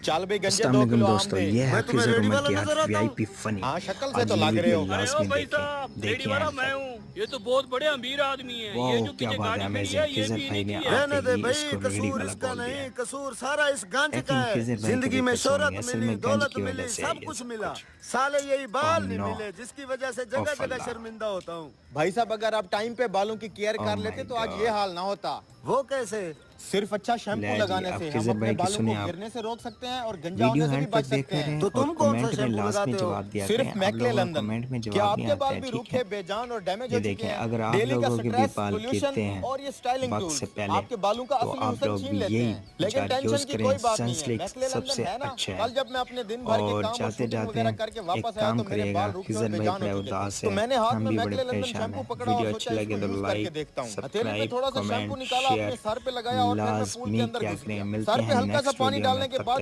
चल भी गंजे अस्सलाम 2 वालेकुम किलो आम दोस्तों, दे। ये है मैं तुम्हें हाफिज़ रेडी उमर वाला की नजर आता हूँ। VIP funny. हाँ शक्ल से आज तो ये लग रहे वीडियो हो। अरे ओ लाजमी भाई साहब, देखें रेडी देखें वाला एंड मैं तक। हूँ। ये तो बहुत बड़े अमीर आदमी है। ये वाह जो क्या पीछे बात है, गाड़ी खड़ी अमेजिंग। है ये खिज़र भी भाई इन्हीं ने की है। आते रहने दे ही भाई, इसको रेडी कसूर वाला इसका बोल दिया नहीं, है। कसूर सारा इस गंज का लेकिन है। खिज़र भाई के जिंदगी में दिक्कत शोहरत सुनिए, असल मिली, में गंज दौलत की वजह मिली, से है सब ये कुछ सब मिला, कुछ। साले यही ओह बाल नहीं नो, मिले, जिसकी वजह से जगह ओफ जगह अल्लाह, शर्मिंदा होता हूँ। भाई साहब अगर आप टाइम पे बालों की केयर ओह कर लेते माय तो आज ये गॉड। हाल ना होता। वो कैसे? सिर्फ अच्छा शैम्पू ले जी, लगाने आप से हम खिज़र अपने भाई की बालों को सुने। आप गिरने से रोक सकते हैं और गंजा वीडियो होने से भी एंड तक बच सकते देखते रहें हैं। तो और तुम कौन सा कमेंट में शैम्पू लाजमी लगाते हो? जवाब दिया सिर्फ करें। आप लोगों को मैक्लेलन। कमेंट में क्या जवाब नहीं आपके आता बाल है, भी ठीक रूखे है। बेजान और डैमेज ये हो चुके देखें, हैं? अगर आप डेली का लोगों के भी स्ट्रेस, बाल पोल्यूशन गिरते हैं और ये स्टाइलिंग वक्त से टूल्स पहले, आपके बालों का तो असली आप हुस्न लोग छीन भी लेते यही हैं। लेकिन जार टेंशन यूज़ की करें। कोई बात नहीं है, सनसिल्क मैक्लेलन सबसे है ना। अच्छा कल है। जब मैं अपने दिन भर के और काम और जाते शूटिंग जाते वगैरह करके एक वापस आया काम तो मेरे करिएगा, बाल रूखे और खिज़र भाई बेजान हो बड़े चुके थे। उदास तो है, मैंने हाथ हम में भी बड़े मैक्लेलन परेशान शैम्पू हैं। पकड़ा और वीडियो सोचा अच्छी इसको लगे तो यूज करके लाइक देखता हूँ। हथेली पे सब्सक्राइब थोड़ा सा शैम्पू कमेंट निकाला, अपने शेयर सर पे लगाया और फिर मैं पूल के लाजमी अंदर क्या घुस करें। गया। मिलते सर पे हैं हल्का सा नेक्स्ट पानी वीडियो में, डालने के तब बाद तक